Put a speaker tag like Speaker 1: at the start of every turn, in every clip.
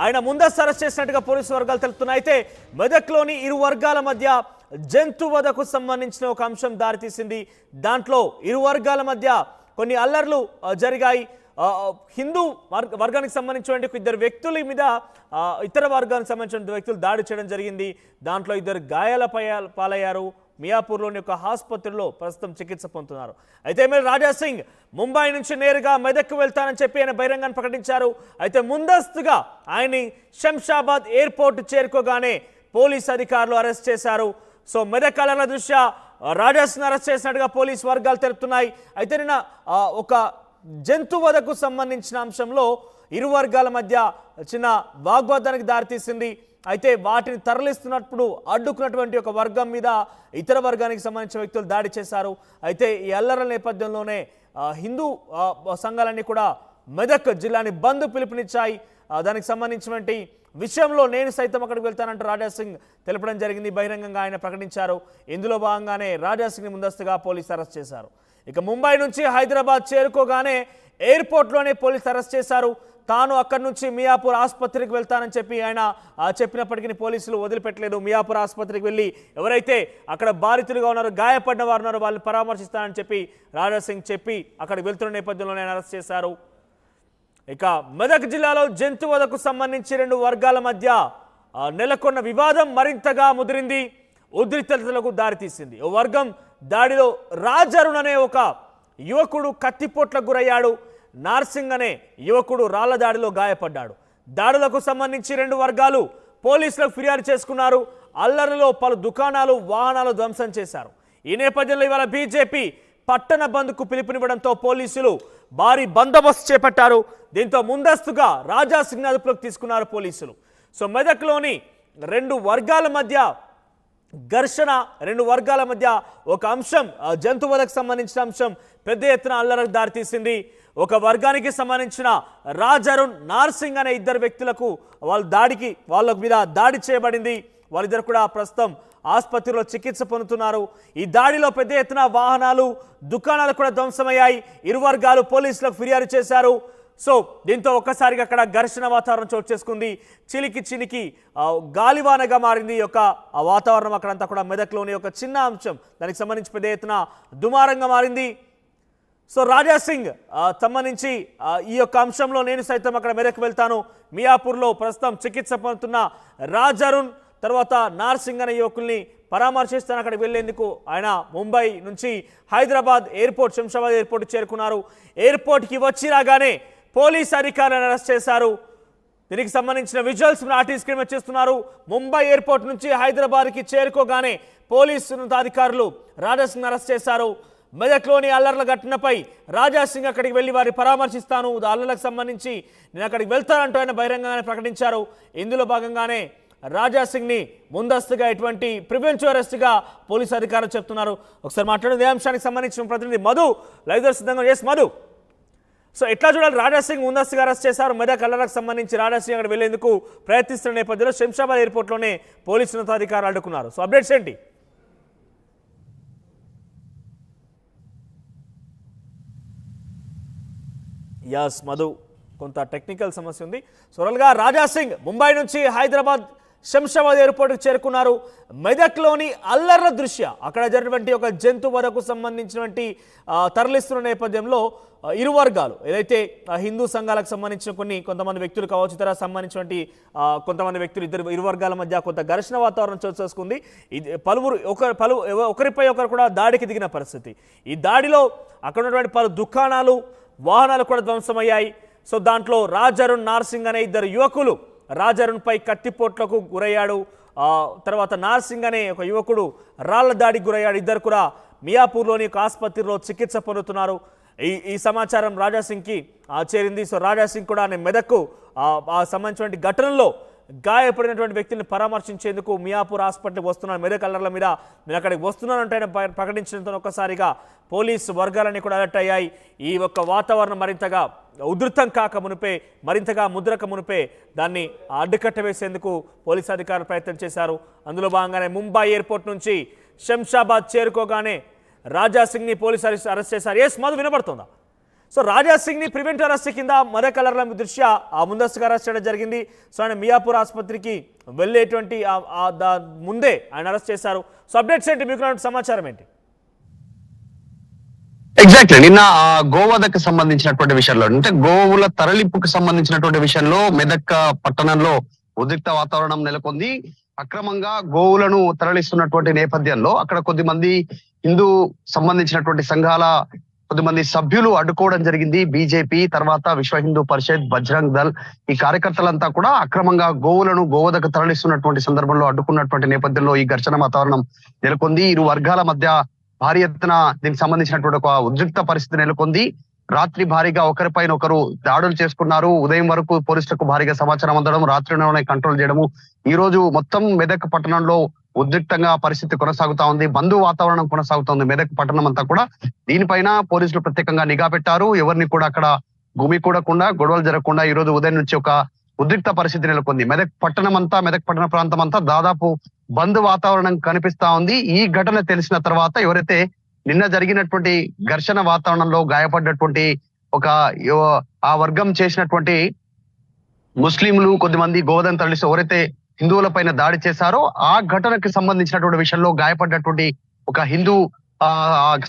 Speaker 1: ఆయన ముందస్తు అరెస్ట్ చేసినట్టుగా పోలీసు వర్గాలు తెలుపుతున్నాయి. అయితే మెదక్లోని ఇరు వర్గాల మధ్య జంతువధకు సంబంధించిన ఒక అంశం దారితీసింది. దాంట్లో ఇరు వర్గాల మధ్య కొన్ని అల్లర్లు జరిగాయి. హిందూ వర్గానికి సంబంధించిన ఇద్దరు వ్యక్తుల మీద ఇతర వర్గానికి సంబంధించిన వ్యక్తులు దాడి చేయడం జరిగింది. దాంట్లో ఇద్దరు గాయాల పాలయ్యారు. మియాపూర్లోని ఒక ఆసుపత్రిలో ప్రస్తుతం చికిత్స పొందుతున్నారు. అయితే ఎమ్మెల్యే రాజా సింగ్ ముంబై నుంచి నేరుగా మెదక్కు వెళ్తానని చెప్పి ఆయన బహిరంగాన్ని ప్రకటించారు. అయితే ముందస్తుగా ఆయన్ని శంషాబాద్ ఎయిర్పోర్ట్ చేరుకోగానే పోలీస్ అధికారులు అరెస్ట్ చేశారు. సో మెదక్ అల్లర్ల దృష్ట్యా రాజా సింగ్ అరెస్ట్ చేసినట్టుగా పోలీస్ వర్గాలు తెలుపుతున్నాయి. అయితే నిన్న ఒక జంతువధకు సంబంధించిన అంశంలో ఇరు వర్గాల మధ్య చిన్న వాగ్వాదానికి దారితీసింది. అయితే వాటిని తరలిస్తున్నప్పుడు అడ్డుకున్నటువంటి ఒక వర్గం మీద ఇతర వర్గానికి సంబంధించిన వ్యక్తులు దాడి చేశారు. అయితే ఈ అల్లర్ల నేపథ్యంలోనే హిందూ సంఘాలన్నీ కూడా మెదక్ జిల్లాని బంద్ పిలుపునిచ్చాయి. దానికి సంబంధించినటువంటి విషయంలో నేను సైతం అక్కడికి వెళ్తానంటూ రాజా సింగ్ తెలపడం జరిగింది. బహిరంగంగా ఆయన ప్రకటించారు. ఇందులో భాగంగానే రాజా సింగ్ని ముందస్తుగా పోలీసు అరెస్ట్ చేశారు. ఇక ముంబై నుంచి హైదరాబాద్ చేరుకోగానే ఎయిర్పోర్ట్లోనే పోలీసు అరెస్ట్ చేశారు. తాను అక్కడి నుంచి మియాపూర్ ఆసుపత్రికి వెళ్తానని చెప్పి ఆయన చెప్పినప్పటికీ పోలీసులు వదిలిపెట్టలేదు. మియాపూర్ ఆసుపత్రికి వెళ్ళి ఎవరైతే అక్కడ బాధితులుగా ఉన్నారో, గాయపడిన వారు ఉన్నారో వాళ్ళని పరామర్శిస్తానని చెప్పి రాజా సింగ్ చెప్పి అక్కడికి వెళ్తున్న నేపథ్యంలోనే ఆయన అరెస్ట్ చేశారు. ఇక మెదక్ జిల్లాలో జంతువధకు సంబంధించి రెండు వర్గాల మధ్య నెలకొన్న వివాదం మరింతగా ముదిరింది. ఉద్రిక్తతలకు దారితీసింది. ఓ వర్గం దాడిలో రాజరుణ్ అనే ఒక యువకుడు కత్తిపోట్లకు గురయ్యాడు. నార్సింగ్ అనే యువకుడు రాళ్ల దాడిలో గాయపడ్డాడు. దాడులకు సంబంధించి రెండు వర్గాలు పోలీసులకు ఫిర్యాదు చేసుకున్నారు. అల్లర్లలో పలు దుకాణాలు, వాహనాలు ధ్వంసం చేశారు. ఈ నేపథ్యంలో ఇవాళ బీజేపీ పట్టణ బంద్కు పిలుపునివ్వడంతో పోలీసులు భారీ బందోబస్తు చేపట్టారు. దీంతో ముందస్తుగా రాజా సింగ్ అదుపులోకి తీసుకున్నారు పోలీసులు. సో మెదక్లోని రెండు వర్గాల మధ్య ఘర్షణ, రెండు వర్గాల మధ్య ఒక అంశం, జంతువులకు సంబంధించిన అంశం పెద్ద ఎత్తున అల్లరకు దారితీసింది. ఒక వర్గానికి సంబంధించిన రాజరుణ్, నార్సింగ్ అనే ఇద్దరు వ్యక్తులకు వాళ్ళ మీద దాడి చేయబడింది. వాళ్ళిద్దరు కూడా ప్రస్తుతం ఆసుపత్రిలో చికిత్స పొందుతున్నారు. ఈ దాడిలో పెద్ద ఎత్తున వాహనాలు, దుకాణాలు కూడా ధ్వంసమయ్యాయి. ఇరు వర్గాలు పోలీసులకు ఫిర్యాదు చేశారు. సో దీంతో ఒక్కసారిగా అక్కడ ఘర్షణ వాతావరణం చోటు చేసుకుంది. చినికి గాలివానగా మారింది ఈ యొక్క వాతావరణం. అక్కడంతా కూడా మెదక్లోని ఒక చిన్న అంశం, దానికి సంబంధించి పెద్ద ఎత్తున దుమారంగా మారింది. సో రాజా సింగ్ సంబంధించి ఈ యొక్క అంశంలో నేను సైతం అక్కడ మెదక్ వెళ్తాను, మియాపూర్లో ప్రస్తుతం చికిత్స పొందుతున్న రాజరుణ్ తర్వాత నార్సింగ్ అనే యువకుల్ని పరామర్శిస్తాను అక్కడికి వెళ్లేందుకు ఆయన ముంబై నుంచి హైదరాబాద్ ఎయిర్పోర్ట్, శంషాబాద్ ఎయిర్పోర్ట్ చేరుకున్నారు. ఎయిర్పోర్ట్కి వచ్చి రాగానే పోలీస్ అధికారులను అరెస్ట్ చేశారు. దీనికి సంబంధించిన విజువల్స్ ఆర్టీ స్క్రీన్ వచ్చేస్తున్నారు. ముంబై ఎయిర్పోర్ట్ నుంచి హైదరాబాద్కి చేరుకోగానే పోలీసు ఉన్నతాధికారులు రాజా సింగ్ అరెస్ట్ చేశారు. మెదక్లోని అల్లర్ల ఘటనపై రాజా సింగ్ అక్కడికి వెళ్లి వారిని పరామర్శిస్తాను, అల్లర్లకు సంబంధించి నేను అక్కడికి వెళ్తానంటూ ఆయన బహిరంగంగానే ప్రకటించారు. ఇందులో భాగంగానే రాజా సింగ్ని ముందస్తుగా ఇటువంటి ప్రివెంటివ్ అరెస్ట్గా పోలీసు అధికారులు చెప్తున్నారు. ఒకసారి మాట్లాడేది ఏ అంశానికి సంబంధించిన ప్రతినిధి మధు లైవ్ సిద్ధంగా. ఎస్ మధు, సో ఎట్లా చూడాలి? రాజా సింగ్ ముందస్తుగా అరెస్ట్ చేశారు. మెదక్ అల్లర్లకు సంబంధించి రాజా సింగ్ అక్కడ వెళ్లేందుకు ప్రయత్నిస్తున్న నేపథ్యంలో శంషాబాద్ ఎయిర్పోర్ట్లోనే పోలీసు ఉన్నతాధికారులు అడ్డుకున్నారు. సో అప్డేట్స్ ఏంటి? యస్ మధు, కొంత టెక్నికల్ సమస్య ఉంది. సొరల్గా రాజా సింగ్ ముంబై నుంచి హైదరాబాద్ శంషాబాద్ ఎయిర్పోర్ట్కి చేరుకున్నారు. మెదక్లోని అల్లర్ల దృష్ట్యా అక్కడ జరిగినటువంటి ఒక జంతువధకు సంబంధించినటువంటి తరలిస్తున్న నేపథ్యంలో ఇరు వర్గాలు ఏదైతే హిందూ సంఘాలకు సంబంధించిన కొంతమంది వ్యక్తులు కావచ్చు, ఇతర సంబంధించినటువంటి కొంతమంది వ్యక్తులు ఇరు వర్గాల మధ్య కొంత ఘర్షణ వాతావరణం చోటు చేసుకుంది. ఒకరిపై ఒకరు కూడా దాడికి దిగిన పరిస్థితి. ఈ దాడిలో అక్కడ ఉన్నటువంటి పలు దుకాణాలు, వాహనాలు కూడా ధ్వంసమయ్యాయి. సో దాంట్లో రాజరుణ్, నార్సింగ్ అనే ఇద్దరు యువకులు రాజరుణ్పై కత్తిపోట్లకు గురయ్యాడు. తర్వాత నార్సింగ్ అనే ఒక యువకుడు రాళ్ల దాడికి గురయ్యాడు. ఇద్దరు కూడా మియాపూర్లోని ఒక ఆసుపత్రిలో చికిత్స పొందుతున్నారు. ఈ సమాచారం రాజా సింగ్కి చేరింది. సో రాజా సింగ్ కూడా మెదక్కు సంబంధించినటువంటి ఘటనలో గాయపడినటువంటి వ్యక్తులను పరామర్శించేందుకు మియాపూర్ హాస్పిటల్కి వస్తున్నారు. మెదక్ అల్లర్ల మీద నేను అక్కడికి వస్తున్నానంటే ఆయన ప్రకటించడంతో ఒక్కసారిగా పోలీసు వర్గాలన్నీ కూడా అలర్ట్ అయ్యాయి. ఈ యొక్క వాతావరణం మరింతగా ఉధృతం కాక మునిపే, మరింతగా ముద్రక మునిపే దాన్ని అడ్డుకట్ట వేసేందుకు పోలీసు అధికారులు ప్రయత్నం చేశారు. అందులో భాగంగానే ముంబై ఎయిర్పోర్ట్ నుంచి శంషాబాద్ చేరుకోగానే రాజా సింగ్ని పోలీసు అరెస్ట్ చేశారు. ఎస్ మధు, వినపడుతుందా? సో రాజా సింగ్ ని ప్రివెంటివ్ అరెస్ట్ కింద మెదక్ అల్లర్ల దృష్ట్యా ముందస్తుగా అరెస్ట్ చేయడం జరిగింది. సో ఆయన మియాపూర్ ఆసుపత్రికి వెళ్ళేటువంటి ముందే ఆయన అరెస్ట్ చేశారు. సో అప్డేట్స్ ఏంటి, మీకు సమాచారం ఏంటి?
Speaker 2: ఎగ్జాక్ట్లీ నిన్న గోవధకు సంబంధించినటువంటి విషయంలో అంటే గోవుల తరలింపుకు సంబంధించినటువంటి విషయంలో మెదక్ పట్టణంలో ఉద్రిక్త వాతావరణం నెలకొంది. అక్రమంగా గోవులను తరలిస్తున్నటువంటి నేపథ్యంలో అక్కడ కొద్దిమంది హిందూ సంబంధించినటువంటి సంఘాల కొద్దిమంది సభ్యులు అడ్డుకోవడం జరిగింది. బీజేపీ, తర్వాత విశ్వ హిందూ పరిషత్, బజరంగ్ దళ్ ఈ కార్యకర్తలంతా కూడా అక్రమంగా గోవులను గోవధకు తరలిస్తున్నటువంటి సందర్భంలో అడ్డుకున్నటువంటి నేపథ్యంలో ఈ ఘర్షణ వాతావరణం నెలకొంది. ఇరు వర్గాల మధ్య భారీ ఎత్తున దీనికి సంబంధించినటువంటి ఒక ఉద్రిక్త పరిస్థితి నెలకొంది. రాత్రి భారీగా ఒకరిపైన ఒకరు దాడులు చేసుకున్నారు. ఉదయం వరకు పోలీసులకు భారీగా సమాచారం అందడం, రాత్రిలోనే కంట్రోల్ చేయడము. ఈ రోజు మొత్తం మెదక్ పట్టణంలో ఉద్రిక్తంగా పరిస్థితి కొనసాగుతా ఉంది. బంధు వాతావరణం కొనసాగుతోంది మెదక్ పట్టణం అంతా కూడా. దీనిపైన పోలీసులు ప్రత్యేకంగా నిఘా పెట్టారు. ఎవరిని కూడా అక్కడ గుమికూడకుండా, గొడవలు జరగకుండా ఈ రోజు ఉదయం నుంచి ఒక ఉద్రిక్త పరిస్థితి నెలకొంది. మెదక్ పట్టణ ప్రాంతం అంతా దాదాపు బంద్ వాతావరణం కనిపిస్తా ఉంది. ఈ ఘటన తెలిసిన తర్వాత ఎవరైతే నిన్న జరిగినటువంటి ఘర్షణ వాతావరణంలో గాయపడ్డటువంటి ఆ వర్గం చేసినటువంటి ముస్లింలు కొద్దిమంది గోవధను తరలిస్తూ ఎవరైతే హిందువుల పైన దాడి చేశారో ఆ ఘటనకు సంబంధించినటువంటి విషయంలో గాయపడ్డటువంటి ఒక హిందూ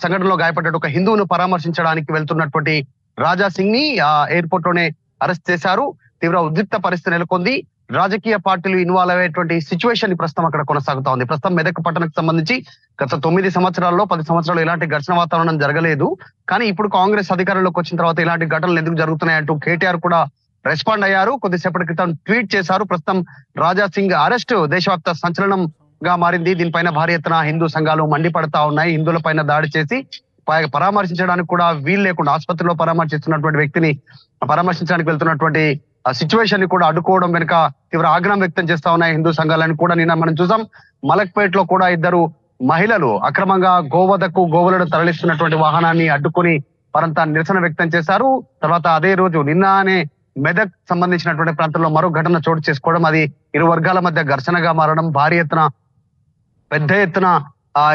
Speaker 2: సంఘటనలో గాయపడ్డ ఒక హిందువును పరామర్శించడానికి వెళ్తున్నటువంటి రాజా సింగ్ ని ఎయిర్పోర్ట్ లోనే అరెస్ట్ చేశారు. తీవ్ర ఉద్రిక్త పరిస్థితి నెలకొంది. రాజకీయ పార్టీలు ఇన్వాల్వ్ అయ్యేటువంటి సిచ్యువేషన్ ప్రస్తుతం అక్కడ కొనసాగుతా ఉంది. ప్రస్తుతం మెదక్ పట్టణకు సంబంధించి గత 9 సంవత్సరాల్లో 10 సంవత్సరాలు ఇలాంటి ఘర్షణ వాతావరణం జరగలేదు. కానీ ఇప్పుడు కాంగ్రెస్ అధికారంలోకి వచ్చిన తర్వాత ఇలాంటి ఘటనలు ఎందుకు జరుగుతున్నాయంటూ కేటీఆర్ కూడా రెస్పాండ్ అయ్యారు. కొద్దిసేపటి క్రితం ట్వీట్ చేశారు. ప్రస్తుతం రాజా సింగ్ అరెస్ట్ దేశవ్యాప్త సంచలనంగా మారింది. దీనిపైన భారీ ఎత్తున హిందూ సంఘాలు మండిపడతా ఉన్నాయి. హిందువుల పైన దాడి చేసి పరామర్శించడానికి కూడా వీలు లేకుండా ఆసుపత్రిలో పరామర్శిస్తున్నటువంటి వ్యక్తిని పరామర్శించడానికి వెళ్తున్నటువంటి సిచ్యువేషన్ ని కూడా అడ్డుకోవడం వెనుక తీవ్ర ఆగ్రహం వ్యక్తం చేస్తా ఉన్నాయి హిందూ సంఘాలను కూడా. నిన్న మనం చూసాం మలక్పేటలో కూడా 2 మహిళలు అక్రమంగా గోవులను తరలిస్తున్నటువంటి వాహనాన్ని అడ్డుకుని వారంతా నిరసన వ్యక్తం చేశారు. తర్వాత అదే రోజు నిన్ననే మెదక్ సంబంధించినటువంటి ప్రాంతంలో మరో ఘటన చోటు చేసుకోవడం, అది ఇరు వర్గాల మధ్య ఘర్షణగా మారడం, భారీ ఎత్తున పెద్ద ఎత్తున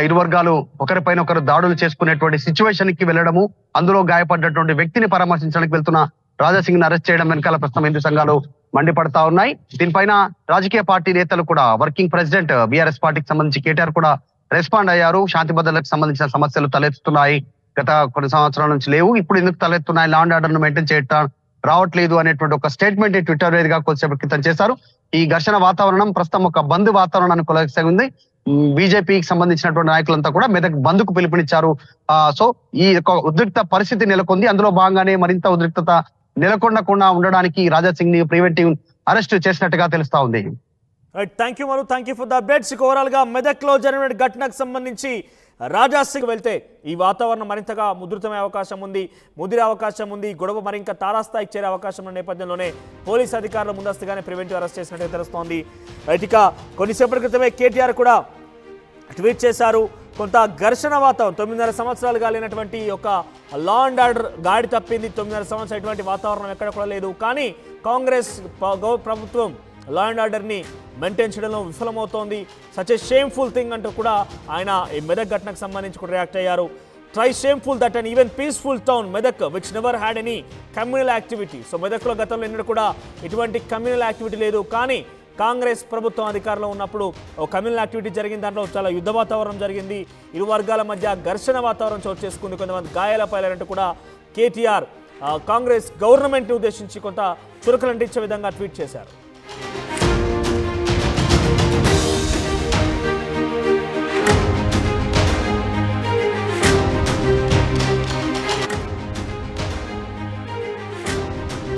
Speaker 2: ఇరు వర్గాలు ఒకరిపైన ఒకరు దాడులు చేసుకునేటువంటి సిచ్యువేషన్ కి వెళ్ళడము, అందులో గాయపడ్డటువంటి వ్యక్తిని పరామర్శించడానికి వెళ్తున్న రాజా సింగ్ ని అరెస్ట్ చేయడం వెనకాల ప్రస్తుతం హిందూ సంఘాలు మండిపడతా ఉన్నాయి. దీనిపైన రాజకీయ పార్టీ నేతలు కూడా వర్కింగ్ ప్రెసిడెంట్ బీఆర్ఎస్ పార్టీకి సంబంధించి కేటీఆర్ కూడా రెస్పాండ్ అయ్యారు. శాంతి భద్రతలకు సంబంధించిన సమస్యలు తలెత్తుతున్నాయి, గత కొన్ని సంవత్సరాల నుంచి లేవు, ఇప్పుడు ఎందుకు తలెత్తున్నాయి, లా అండ్ ఆర్డర్ ను మెయింటైన్ చేయడం రావట్లేదు అనేటువంటి ఒక స్టేట్మెంట్ ట్విట్టర్ వేదికగా కొద్దిసేపు క్రితం చేశారు. ఈ ఘర్షణ వాతావరణం ప్రస్తుతం ఒక బంద్ వాతావరణాన్ని కొనసాగింది. బీజేపీకి సంబంధించినటువంటి నాయకులంతా కూడా మెదక్ బంద్కు పిలుపునిచ్చారు. సో ఈ ఉద్రిక్త పరిస్థితి నెలకొంది. అందులో భాగంగానే మరింత ఉద్రిక్తత నెలకొండకుండా ఉండడానికి రాజా సింగ్ ని ప్రివెంటివ్ అరెస్ట్ చేసినట్టుగా తెలుస్తా ఉంది.
Speaker 1: Right, thank you Manu, thank you for the updates. Overall గా మెదక్ లో జరిగిన ఘటనకు సంబంధించి రాజా సింగ్ వెళ్తే ఈ వాతావరణం మరింతగా ముదిరే అవకాశం ఉంది. గొడవ మరింత తారాస్థాయికి చేరే అవకాశం ఉన్న నేపథ్యంలోనే పోలీస్ అధికారులు ముందస్తుగానే ప్రివెంటివ్ అరెస్ట్ చేసినట్టు తెలుస్తోంది. రైట్, ఇక కొన్నిసేపటి క్రితమే కేటీఆర్ కూడా ట్వీట్ చేశారు. కొంత ఘర్షణ వాతావరణం 9.5 సంవత్సరాలు కాలినటువంటి ఒక లా అండ్ ఆర్డర్ గాడి తప్పింది. 9.5 సంవత్సరాలు ఎటువంటి వాతావరణం ఎక్కడ కూడా లేదు. కానీ కాంగ్రెస్ ప్రభుత్వం లా అండ్ ఆర్డర్ని మెయింటైన్ చేయడంలో విఫలమవుతోంది. సచ్ ఏ షేమ్ఫుల్ థింగ్ అంటూ కూడా ఆయన ఈ మెదక్ ఘటనకు సంబంధించి కూడా రియాక్ట్ అయ్యారు. Try shameful that and even peaceful town Medak which never had any communal activity. So మెదక్లో గతంలో ఎన్నడూ కూడా ఇటువంటి కమ్యూనల్ యాక్టివిటీ లేదు. కానీ కాంగ్రెస్ ప్రభుత్వం అధికారంలో ఉన్నప్పుడు ఒక కమ్యూనల్ యాక్టివిటీ జరిగింది. దాంట్లో చాలా యుద్ధ వాతావరణం జరిగింది. ఇరు వర్గాల మధ్య ఘర్షణ వాతావరణం చోటు చేసుకుంది. కొంతమంది గాయాల పాలైనట్టు కూడా కేటీఆర్ కాంగ్రెస్ గవర్నమెంట్ని ఉద్దేశించి కొంత చురుకులంటించే విధంగా ట్వీట్ చేశారు.